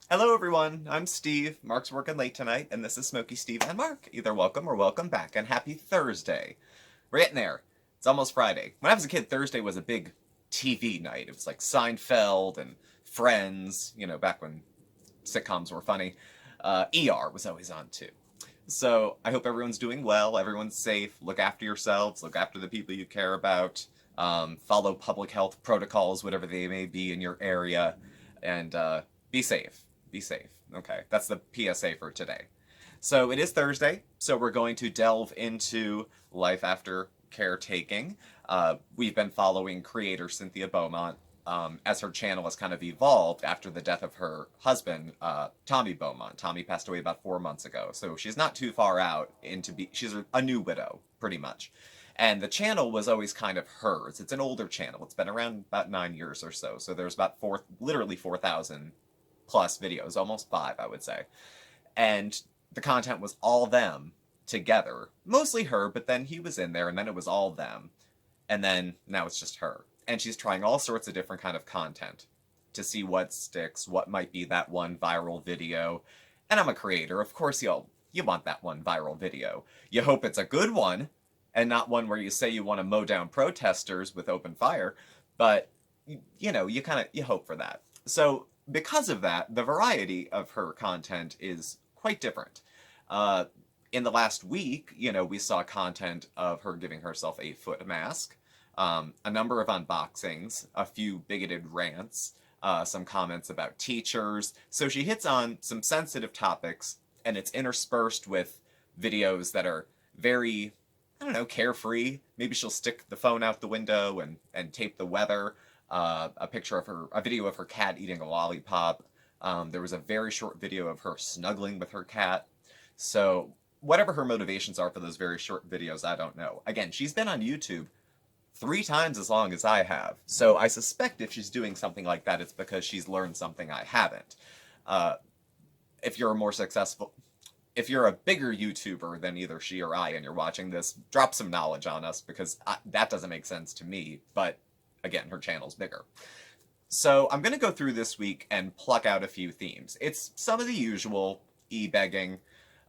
Hello everyone, I'm Steve. Mark's working late tonight, and this is Smokey Steve and Mark. Either welcome or welcome back, and happy Thursday. We're getting there. It's almost Friday. When I was a kid, Thursday was a big TV night. It was like Seinfeld and Friends, back when sitcoms were funny. ER was always on too. So I hope everyone's doing well, everyone's safe, look after yourselves, look after the people you care about, follow public health protocols, whatever they may be in your area, and be safe. Be safe. Okay, that's the PSA for today. So it is Thursday, so we're going to delve into life after caretaking. We've been following creator Cynthia Beaumont as her channel has kind of evolved after the death of her husband, Tommy Beaumont. Tommy passed away about 4 months ago, so she's not too far out she's a new widow, pretty much. And the channel was always kind of hers. It's an older channel. It's been around about 9 years or so. So there's about literally 4,000 plus videos, almost five, I would say. And the content was all them together. Mostly her, but then he was in there, and then it was all them. And then now it's just her. And she's trying all sorts of different kind of content to see what sticks, what might be that one viral video. And I'm a creator. Of course, you want that one viral video. You hope it's a good one, and not one where you say you want to mow down protesters with open fire. But, you hope for that. So because of that, the variety of her content is quite different. In the last week, we saw content of her giving herself a foot mask, a number of unboxings, a few bigoted rants, some comments about teachers. So she hits on some sensitive topics, and it's interspersed with videos that are very, I don't know, carefree. Maybe she'll stick the phone out the window and tape the weather. A video of her cat eating a lollipop. There was a very short video of her snuggling with her cat. So whatever her motivations are for those very short videos, I don't know. Again, she's been on YouTube 3 times as long as I have. So I suspect if she's doing something like that, it's because she's learned something I haven't. If you're a bigger YouTuber than either she or I, and you're watching this, drop some knowledge on us, because that doesn't make sense to me. But again, her channel's bigger. So I'm going to go through this week and pluck out a few themes. It's some of the usual e-begging,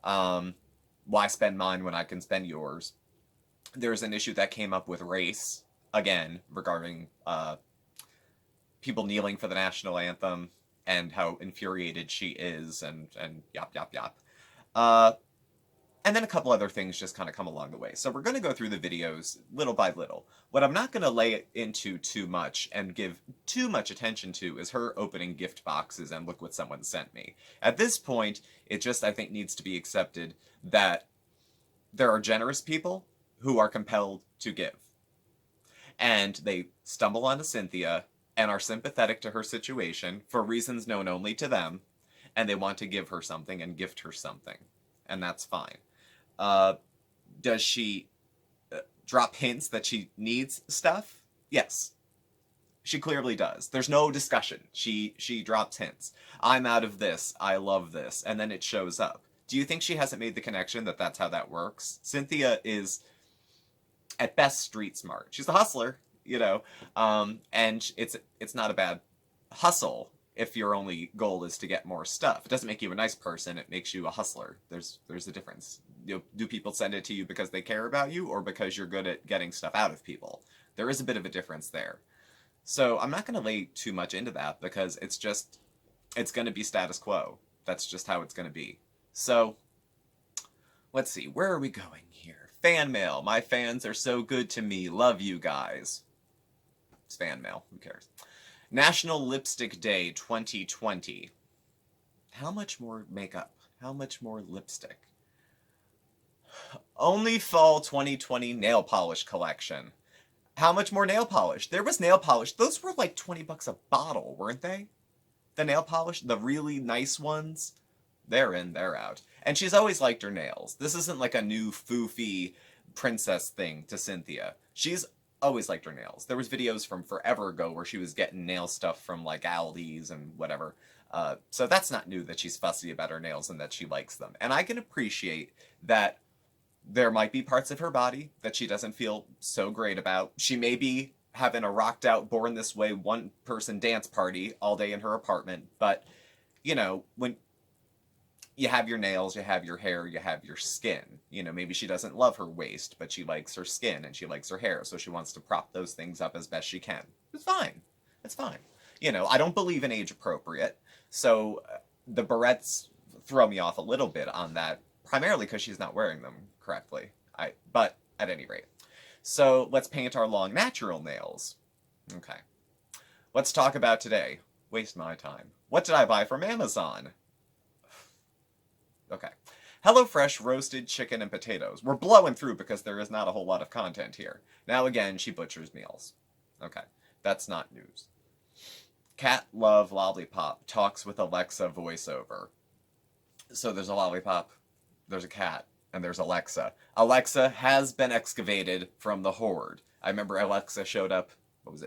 why spend mine when I can spend yours. There's an issue that came up with race, again, regarding people kneeling for the national anthem and how infuriated she is, and yop, yop, yop. And then a couple other things just kind of come along the way. So we're going to go through the videos little by little. What I'm not going to lay into too much and give too much attention to is her opening gift boxes and look what someone sent me. At this point, it just, I think, needs to be accepted that there are generous people who are compelled to give. And they stumble onto Cynthia and are sympathetic to her situation for reasons known only to them, and they want to give her something and gift her something. And that's fine. Does she drop hints that she needs stuff? Yes. She clearly does. There's no discussion. She drops hints. I'm out of this. I love this. And then it shows up. Do you think she hasn't made the connection that that's how that works? Cynthia is, at best, street smart. She's a hustler, and it's not a bad hustle if your only goal is to get more stuff. It doesn't make you a nice person, it makes you a hustler. There's a difference. Do people send it to you because they care about you, or because you're good at getting stuff out of people? There is a bit of a difference there. So I'm not going to lay too much into that, because it's going to be status quo. That's just how it's going to be. So let's see, where are we going here? Fan mail. My fans are so good to me. Love you guys. It's fan mail. Who cares? National Lipstick Day 2020. How much more makeup? How much more lipstick? Only Fall 2020 nail polish collection. How much more nail polish? There was nail polish. Those were like 20 bucks a bottle, weren't they? The nail polish, the really nice ones. They're in, they're out. And she's always liked her nails. This isn't like a new foofy princess thing to Cynthia. She's always liked her nails. There was videos from forever ago where she was getting nail stuff from like Aldi's and whatever. So that's not new that she's fussy about her nails and that she likes them. And I can appreciate that there might be parts of her body that she doesn't feel so great about. She may be having a rocked out, born this way, one person dance party all day in her apartment, but when you have your nails, you have your hair, you have your skin. Maybe she doesn't love her waist, but she likes her skin and she likes her hair, so she wants to prop those things up as best she can. It's fine. It's fine. I don't believe in age appropriate, so the barrettes throw me off a little bit on that, primarily because she's not wearing them correctly. But at any rate. So let's paint our long natural nails. Okay. Let's talk about today. Waste my time. What did I buy from Amazon? Okay. HelloFresh roasted chicken and potatoes. We're blowing through because there is not a whole lot of content here. Now again, she butchers meals. Okay. That's not news. Cat Love Lollipop talks with Alexa voiceover. So there's a lollipop, there's a cat, and there's Alexa. Alexa has been excavated from the Horde. I remember Alexa showed up,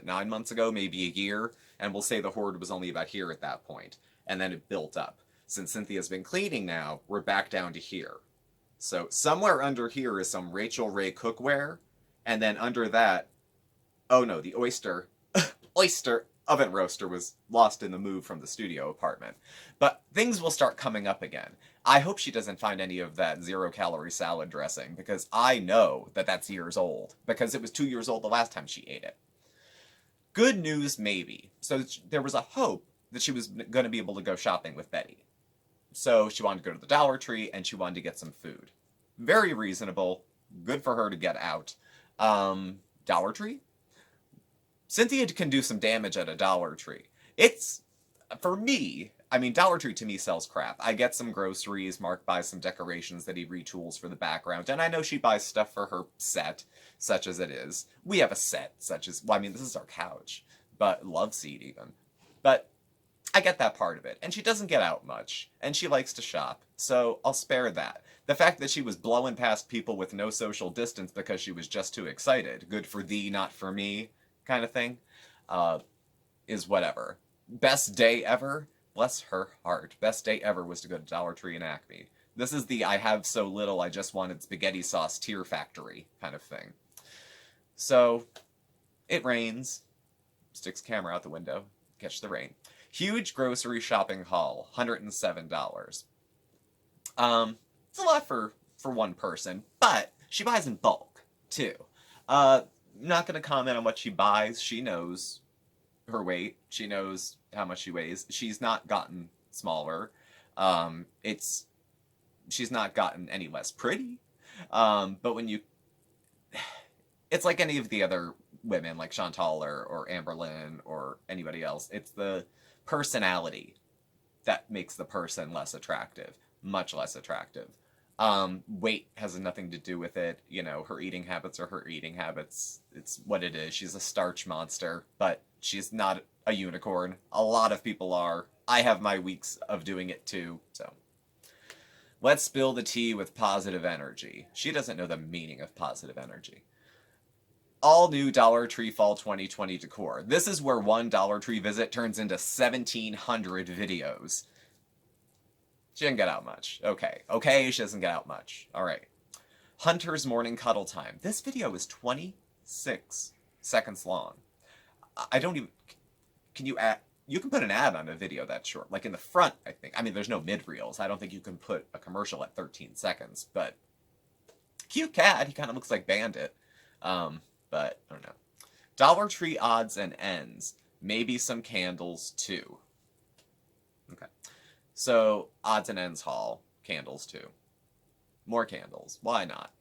9 months ago, maybe a year, and we'll say the Horde was only about here at that point, and then it built up. Since Cynthia's been cleaning now, we're back down to here. So somewhere under here is some Rachel Ray cookware, and then under that, oh no, the oyster oven roaster was lost in the move from the studio apartment. But things will start coming up again. I hope she doesn't find any of that 0-calorie salad dressing, because I know that that's years old, because it was 2 years old the last time she ate it. Good news, maybe. So there was a hope that she was going to be able to go shopping with Betty. So she wanted to go to the Dollar Tree, and she wanted to get some food. Very reasonable. Good for her to get out. Dollar Tree? Cynthia can do some damage at a Dollar Tree. It's, for me, Dollar Tree to me sells crap. I get some groceries, Mark buys some decorations that he retools for the background, and I know she buys stuff for her set, such as it is. We have a set, such as, this is our couch, but love seat even. But I get that part of it, and she doesn't get out much, and she likes to shop, so I'll spare that. The fact that she was blowing past people with no social distance because she was just too excited, good for thee, not for me, kind of thing, is whatever. Best day ever? Bless her heart. Best day ever was to go to Dollar Tree and Acme. This is the I have so little I just wanted spaghetti sauce tear factory kind of thing. So, it rains. Sticks camera out the window. Catch the rain. Huge grocery shopping haul. $107. It's a lot for one person, but she buys in bulk, too. Not going to comment on what she buys. She knows her weight. She knows how much she weighs. She's not gotten smaller. She's not gotten any less pretty. But when it's like any of the other women, like Chantal or Amberlynn or anybody else. It's the personality that makes the person less attractive. Much less attractive. Weight has nothing to do with it. Her eating habits are her eating habits. It's what it is. She's a starch monster, but she's not a unicorn. A lot of people are. I have my weeks of doing it too, so. Let's spill the tea with positive energy. She doesn't know the meaning of positive energy. All new Dollar Tree Fall 2020 decor. This is where one Dollar Tree visit turns into 1,700 videos. She didn't get out much. Okay, she doesn't get out much. Alright. Hunter's morning cuddle time. This video is 26 seconds long. I don't even... Can you add... You can put an ad on a video that short. Like in the front, I think. There's no mid-reels. I don't think you can put a commercial at 13 seconds. But... Cute cat. He kind of looks like Bandit. But, I don't know. Dollar Tree odds and ends. Maybe some candles, too. Okay. So, odds and ends haul. Candles, too. More candles. Why not?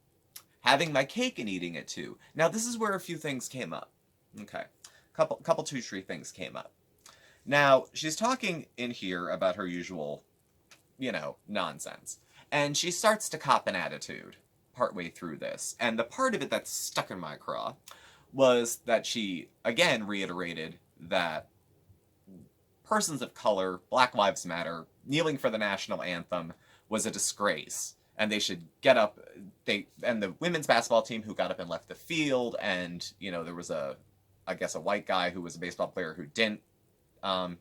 Having my cake and eating it, too. Now, this is where a few things came up. Okay. Couple 2-3 things came up. Now, she's talking in here about her usual, nonsense. And she starts to cop an attitude partway through this. And the part of it that stuck in my craw was that she, again, reiterated that persons of color, Black Lives Matter, kneeling for the national anthem was a disgrace. And they should get up, and the women's basketball team who got up and left the field, and, there was a white guy who was a baseball player who didn't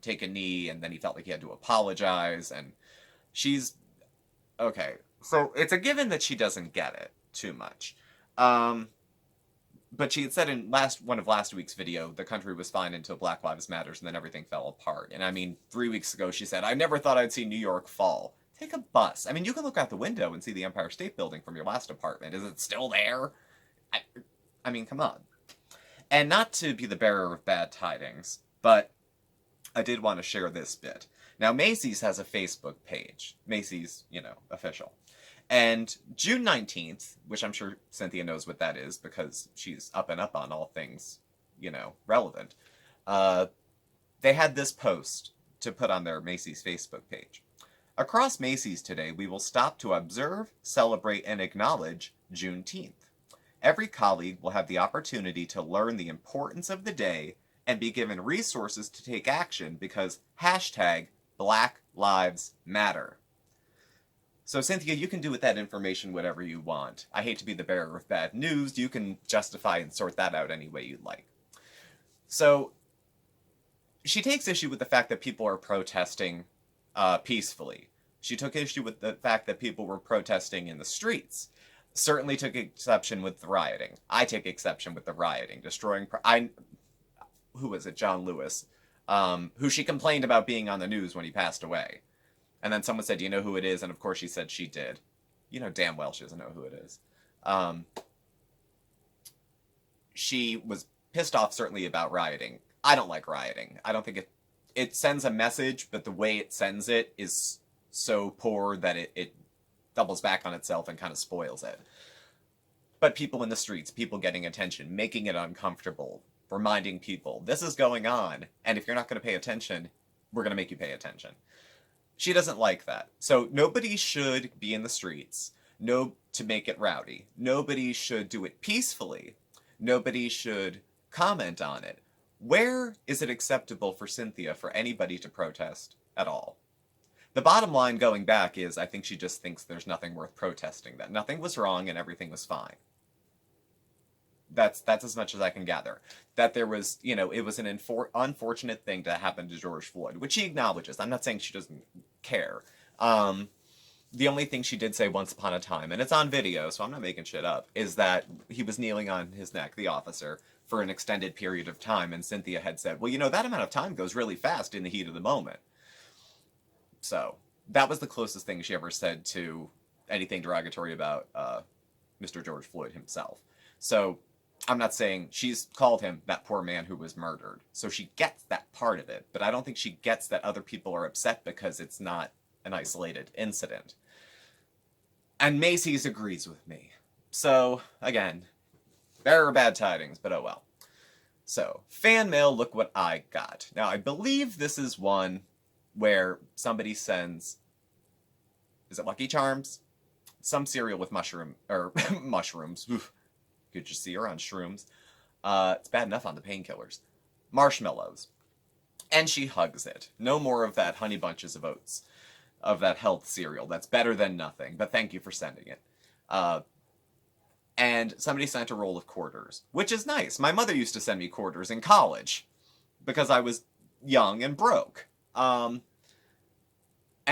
take a knee, and then he felt like he had to apologize, and she's... Okay, so it's a given that she doesn't get it too much. but she had said in one of last week's video, the country was fine until Black Lives Matters, and then everything fell apart. And I mean, 3 weeks ago she said, I never thought I'd see New York fall. Take a bus. I mean, you can look out the window and see the Empire State Building from your last apartment. Is it still there? I mean, come on. And not to be the bearer of bad tidings, but I did want to share this bit. Now, Macy's has a Facebook page. Macy's, official. And June 19th, which I'm sure Cynthia knows what that is because she's up and up on all things, relevant, they had this post to put on their Macy's Facebook page. Across Macy's today, we will stop to observe, celebrate, and acknowledge Juneteenth. Every colleague will have the opportunity to learn the importance of the day and be given resources to take action because #Black Lives Matter. So, Cynthia, you can do with that information whatever you want. I hate to be the bearer of bad news. You can justify and sort that out any way you'd like. So, she takes issue with the fact that people are protesting peacefully. She took issue with the fact that people were protesting in the streets. Certainly took exception with the rioting. I take exception with the rioting. Destroying... who was it? John Lewis. Who she complained about being on the news when he passed away. And then someone said, do you know who it is? And of course she said she did. You know damn well she doesn't know who it is. She was pissed off certainly about rioting. I don't like rioting. I don't think it sends a message, but the way it sends it is so poor that it doubles back on itself and kind of spoils it. But people in the streets, people getting attention, making it uncomfortable, reminding people, this is going on, and if you're not going to pay attention, we're going to make you pay attention. She doesn't like that. So nobody should be in the streets to make it rowdy. Nobody should do it peacefully. Nobody should comment on it. Where is it acceptable for Cynthia for anybody to protest at all? The bottom line going back is I think she just thinks there's nothing worth protesting, that nothing was wrong and everything was fine. That's as much as I can gather. That there was, it was an unfortunate thing to happen to George Floyd, which she acknowledges. I'm not saying she doesn't care. The only thing she did say once upon a time, and it's on video, so I'm not making shit up, is that he was kneeling on his neck, the officer, for an extended period of time, and Cynthia had said, well, that amount of time goes really fast in the heat of the moment. So, that was the closest thing she ever said to anything derogatory about Mr. George Floyd himself. So, I'm not saying she's called him that poor man who was murdered. So she gets that part of it, but I don't think she gets that other people are upset because it's not an isolated incident. And Macy's agrees with me. So, again, there are bad tidings, but oh well. So, fan mail, look what I got. Now, I believe this is one where somebody sends, is it Lucky Charms? Some cereal with mushrooms. Oof. Could you see her on shrooms? It's bad enough on the painkillers. Marshmallows. And she hugs it. No more of that Honey Bunches of Oats. Of that health cereal. That's better than nothing. But thank you for sending it. And somebody sent a roll of quarters. Which is nice. My mother used to send me quarters in college. Because I was young and broke. And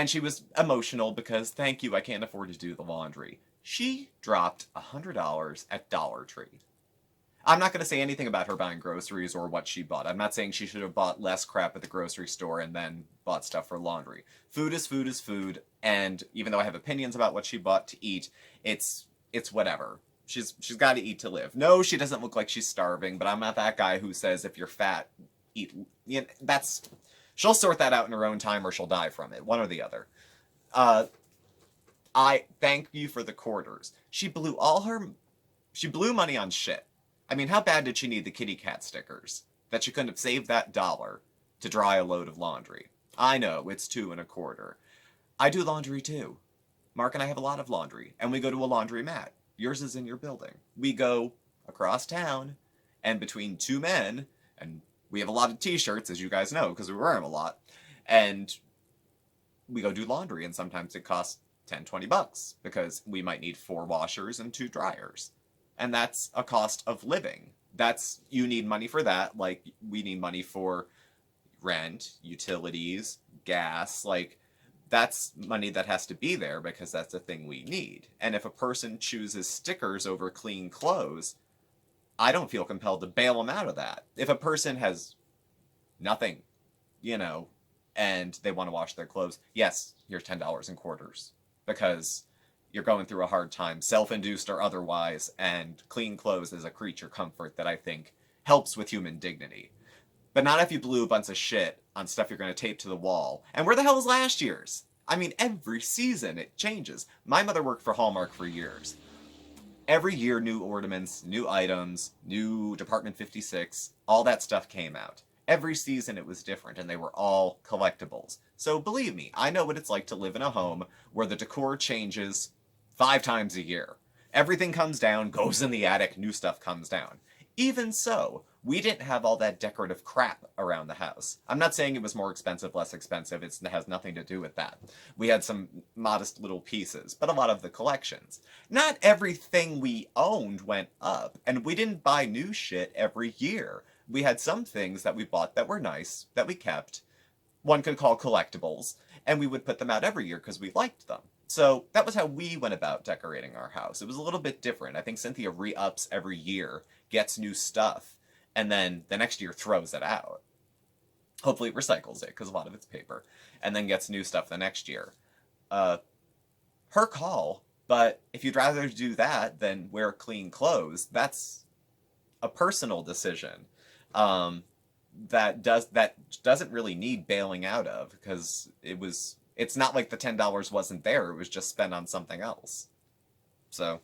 she was emotional because, thank you, I can't afford to do the laundry. She dropped $100 at Dollar Tree. I'm not going to say anything about her buying groceries or what she bought. I'm not saying she should have bought less crap at the grocery store and then bought stuff for laundry. Food is food is food, and even though I have opinions about what she bought to eat, it's whatever. She's got to eat to live. No, she doesn't look like she's starving, but I'm not that guy who says if you're fat, eat. She'll sort that out in her own time or she'll die from it, one or the other. I thank you for the quarters. She blew money on shit. I mean, how bad did she need the kitty cat stickers? That she couldn't have saved that $1 to dry a load of laundry. I know, it's $2.25. I do laundry too. Mark and I have a lot of laundry, and we go to a laundromat. Yours is in your building. We go across town, and between two men, and we have a lot of t-shirts, as you guys know, because we wear them a lot, and we go do laundry, and sometimes it costs $10, $20 because we might need 4 washers and 2 dryers. And that's a cost of living. You need money for that. Like, we need money for rent, utilities, gas. Like, that's money that has to be there because that's a thing we need. And if a person chooses stickers over clean clothes, I don't feel compelled to bail them out of that. If a person has nothing, you know, and they want to wash their clothes, yes, here's $10 in quarters because you're going through a hard time, self-induced or otherwise, and clean clothes is a creature comfort that I think helps with human dignity. But not if you blew a bunch of shit on stuff you're going to tape to the wall. And where the hell is last year's? I mean, every season it changes. My mother worked for Hallmark for years. Every year, new ornaments, new items, new Department 56, all that stuff came out. Every season it was different, and they were all collectibles. So believe me, I know what it's like to live in a home where the decor changes 5 times a year. Everything comes down, goes in the attic, new stuff comes down. Even so, we didn't have all that decorative crap around the house. I'm not saying it was more expensive, less expensive. It has nothing to do with that. We had some modest little pieces, but a lot of the collections. Not everything we owned went up, and we didn't buy new shit every year. We had some things that we bought that were nice, that we kept, one could call collectibles, and we would put them out every year because we liked them. So that was how we went about decorating our house. It was a little bit different. I think Cynthia re-ups every year, gets new stuff, and then the next year throws it out. Hopefully recycles it, because a lot of it's paper, and then gets new stuff the next year. Her call, but if you'd rather do that than wear clean clothes, that's a personal decision. That doesn't really need bailing out of, because it's not like the $10 wasn't there, it was just spent on something else. So,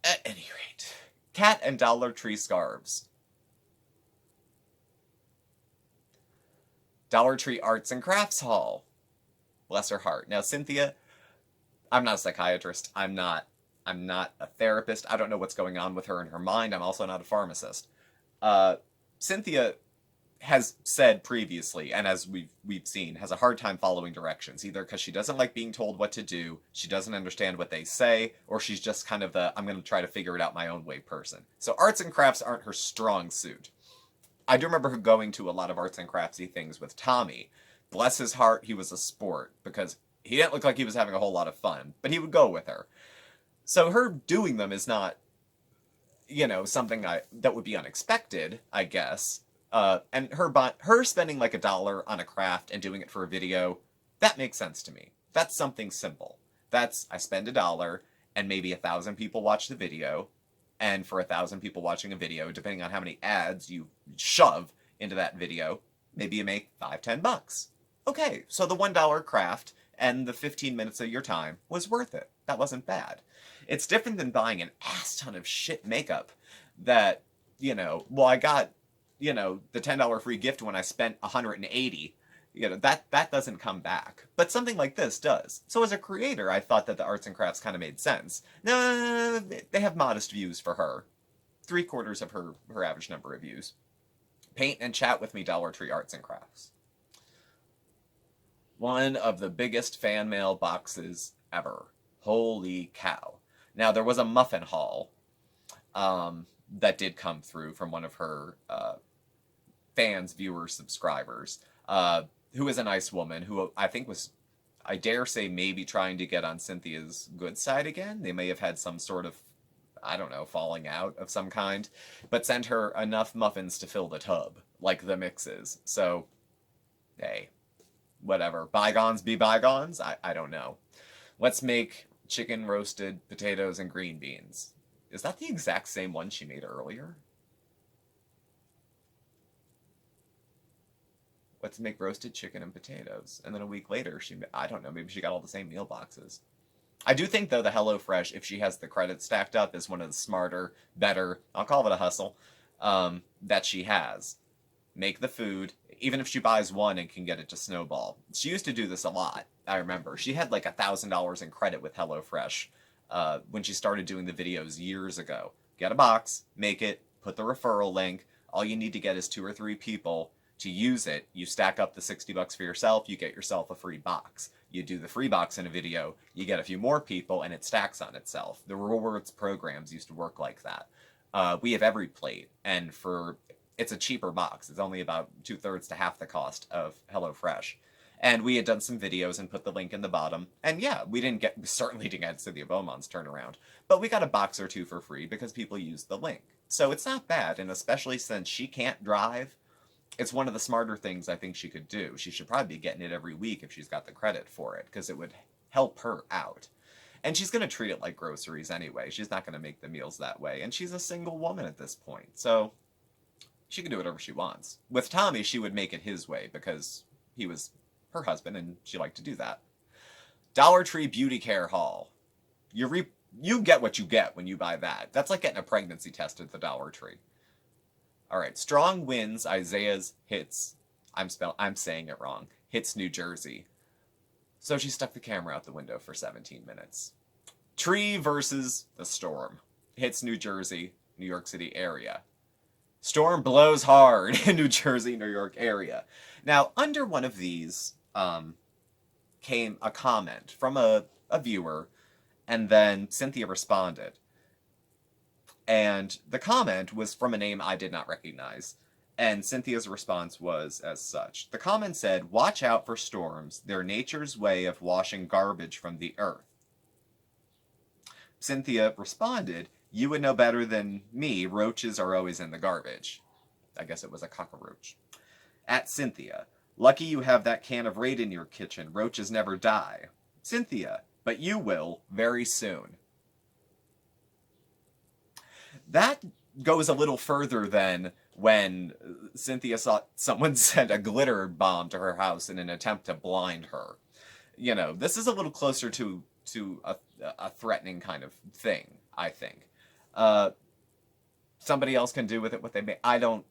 at any rate, cat and Dollar Tree scarves. Dollar Tree Arts and Crafts Haul. Bless her heart. Now, Cynthia, I'm not a psychiatrist. I'm not a therapist. I don't know what's going on with her in her mind. I'm also not a pharmacist. Cynthia has said previously, and as we've seen, has a hard time following directions, either because she doesn't like being told what to do, she doesn't understand what they say, or she's just kind of the, I'm going to try to figure it out my own way person. So arts and crafts aren't her strong suit. I do remember her going to a lot of arts and craftsy things with Tommy. Bless his heart, he was a sport, because he didn't look like he was having a whole lot of fun, but he would go with her. So her doing them is not, something that would be unexpected, I guess. And her spending like $1 on a craft and doing it for a video, that makes sense to me. That's something simple. That's, I spend $1 and maybe 1,000 people watch the video, and for 1,000 people watching a video, depending on how many ads you shove into that video, maybe you make $5-10. Okay, so the $1 craft and the 15 minutes of your time was worth it. That wasn't bad. It's different than buying an ass ton of shit makeup that, I got, the $10 free gift when I spent $180. That doesn't come back. But something like this does. So as a creator, I thought that the arts and crafts kind of made sense. No, they have modest views for her. 3/4 of her average number of views. Paint and chat with me, Dollar Tree Arts and Crafts. One of the biggest fan mail boxes ever. Holy cow. Now, there was a muffin haul that did come through from one of her fans, viewers, subscribers, who is a nice woman, who I think was, I dare say, maybe trying to get on Cynthia's good side again. They may have had some sort of, I don't know, falling out of some kind, but sent her enough muffins to fill the tub, like the mixes. So, hey, whatever. Bygones be bygones? I don't know. Let's make chicken, roasted potatoes, and green beans. Is that the exact same one she made earlier? Let's make roasted chicken and potatoes. And then a week later, I don't know, maybe she got all the same meal boxes. I do think, though, the HelloFresh, if she has the credits stacked up, is one of the smarter, better, I'll call it a hustle, that she has. Make the food, even if she buys one and can get it to snowball. She used to do this a lot, I remember. She had like $1,000 in credit with HelloFresh when she started doing the videos years ago. Get a box, make it, put the referral link. All you need to get is 2 or 3 people to use it. You stack up the $60 for yourself, you get yourself a free box. You do the free box in a video, you get a few more people, and it stacks on itself. The rewards programs used to work like that. We have every plate, and it's a cheaper box. It's only about 2/3 to half the cost of HelloFresh. And we had done some videos and put the link in the bottom. And yeah, we certainly didn't get Cynthia Beaumont's turnaround, but we got a box or 2 for free because people used the link. So it's not bad, and especially since she can't drive, it's one of the smarter things I think she could do. She should probably be getting it every week if she's got the credit for it, because it would help her out. And she's going to treat it like groceries anyway. She's not going to make the meals that way. And she's a single woman at this point. So she can do whatever she wants. With Tommy, she would make it his way because he was her husband and she liked to do that. Dollar Tree Beauty Care Haul. You get what you get when you buy that. That's like getting a pregnancy test at the Dollar Tree. All right, strong winds. Isaiah's hits. I'm saying it wrong. Hits New Jersey. So she stuck the camera out the window for 17 minutes. Tree versus the storm. Hits New Jersey, New York City area. Storm blows hard in New Jersey, New York area. Now, under one of these came a comment from a viewer, and then Cynthia responded. And the comment was from a name I did not recognize. And Cynthia's response was as such. The comment said, "Watch out for storms. They're nature's way of washing garbage from the earth." Cynthia responded, "You would know better than me. Roaches are always in the garbage." I guess it was a cockroach. At Cynthia, "Lucky you have that can of Raid in your kitchen. Roaches never die." Cynthia, "But you will very soon." That goes a little further than when Cynthia saw someone send a glitter bomb to her house in an attempt to blind her. You know, this is a little closer to a threatening kind of thing, I think. Somebody else can do with it what they may. I don't.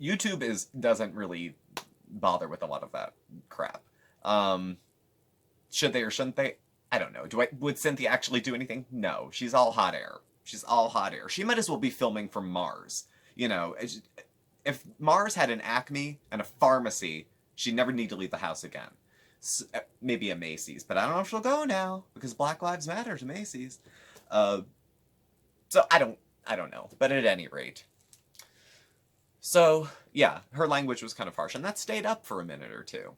YouTube doesn't really bother with a lot of that crap. Should they or shouldn't they? I don't know. Would Cynthia actually do anything? No. She's all hot air. She's all hot air. She might as well be filming from Mars. You know, if Mars had an Acme and a pharmacy, she'd never need to leave the house again. So, maybe a Macy's, but I don't know if she'll go now because Black Lives Matter to Macy's. So I don't know. But at any rate, so yeah, her language was kind of harsh, and that stayed up for a minute or two.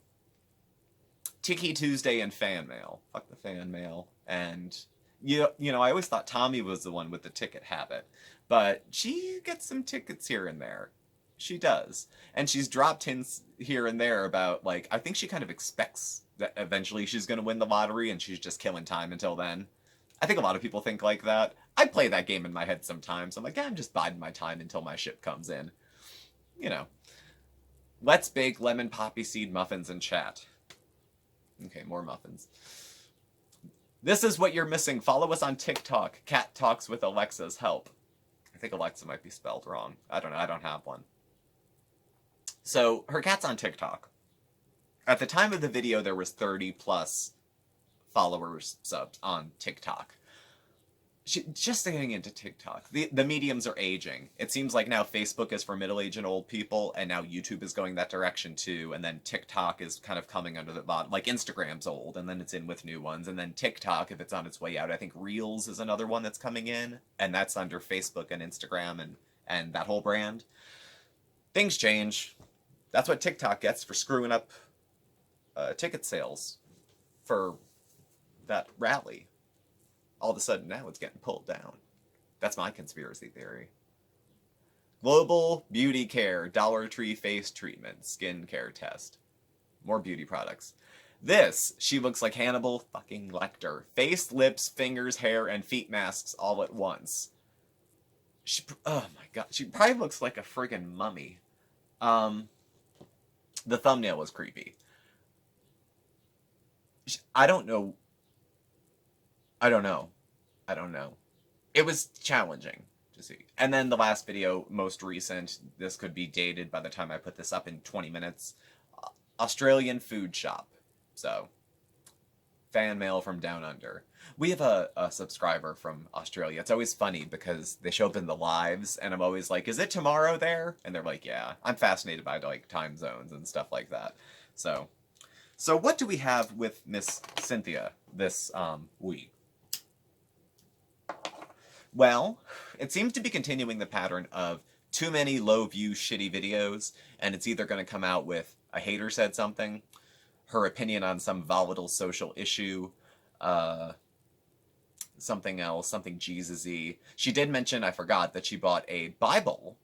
Tiki Tuesday and fan mail. Fuck the fan mail. And you know, I always thought Tommy was the one with the ticket habit, but she gets some tickets here and there. She does. And she's dropped hints here and there about, like, I think she kind of expects that eventually she's going to win the lottery and she's just killing time until then. I think a lot of people think like that. I play that game in my head sometimes. I'm like, yeah, I'm just biding my time until my ship comes in. You know. Let's bake lemon poppy seed muffins and chat. Okay, more muffins. This is what you're missing. Follow us on TikTok. Cat Talks with Alexa's help. I think Alexa might be spelled wrong. I don't know. I don't have one. So her cat's on TikTok. At the time of the video, there was 30 plus followers, subs on TikTok. Just getting into TikTok. The mediums are aging. It seems like now Facebook is for middle-aged and old people, and now YouTube is going that direction too, and then TikTok is kind of coming under the bottom. Like Instagram's old, and then it's in with new ones, and then TikTok, if it's on its way out, I think Reels is another one that's coming in, and that's under Facebook and Instagram and that whole brand. Things change. That's what TikTok gets for screwing up ticket sales for that rally. All of a sudden now it's getting pulled down. That's my conspiracy theory. Global beauty care, Dollar Tree face treatment, skin care test. More beauty products. This, she looks like Hannibal fucking Lecter. Face, lips, fingers, hair, and feet masks all at once. Oh my god, she probably looks like a friggin' mummy. The thumbnail was creepy. I don't know. It was challenging to see. And then the last video, most recent, this could be dated by the time I put this up in 20 minutes. Australian food shop. So, fan mail from down under. We have a subscriber from Australia. It's always funny because they show up in the lives and I'm always like, is it tomorrow there? And they're like, yeah. I'm fascinated by like time zones and stuff like that. So what do we have with Miss Cynthia this week? Well, it seems to be continuing the pattern of too many low-view, shitty videos, and it's either going to come out with a hater said something, her opinion on some volatile social issue, something else, something Jesus-y. She did mention, I forgot, that she bought a Bible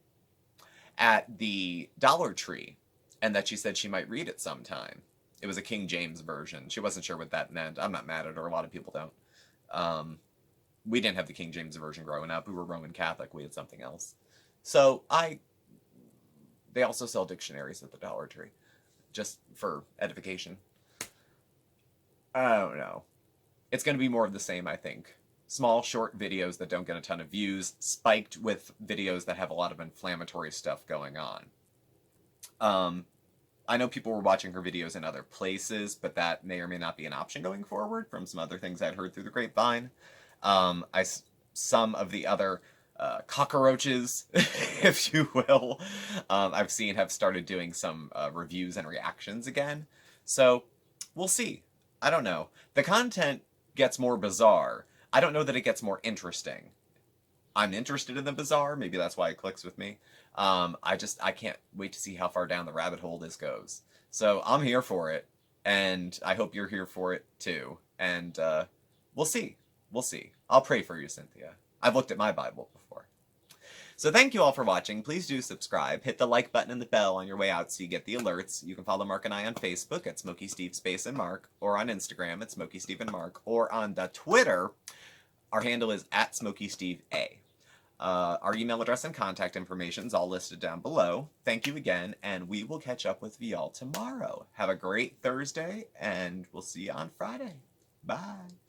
at the Dollar Tree, and that she said she might read it sometime. It was a King James version. She wasn't sure what that meant. I'm not mad at her. A lot of people don't. We didn't have the King James version growing up. We were Roman Catholic. We had something else. So they also sell dictionaries at the Dollar Tree, just for edification. I don't know. It's going to be more of the same, I think. Small, short videos that don't get a ton of views, spiked with videos that have a lot of inflammatory stuff going on. I know people were watching her videos in other places, but that may or may not be an option going forward from some other things I'd heard through the grapevine. Some of the other cockroaches, if you will, I've seen have started doing some reviews and reactions again. So we'll see. I don't know. The content gets more bizarre. I don't know that it gets more interesting. I'm interested in the bizarre. Maybe that's why it clicks with me. I can't wait to see how far down the rabbit hole this goes. So I'm here for it, and I hope you're here for it too. And we'll see. We'll see. I'll pray for you, Cynthia. I've looked at my Bible before. So thank you all for watching. Please do subscribe. Hit the like button and the bell on your way out so you get the alerts. You can follow Mark and I on Facebook at SmokeySteveAndMarc, or on Instagram at SmokeySteveAndMarc, or on the Twitter. Our handle is at SmokeySteveA. Our email address and contact information is all listed down below. Thank you again, and we will catch up with y'all tomorrow. Have a great Thursday, and we'll see you on Friday. Bye.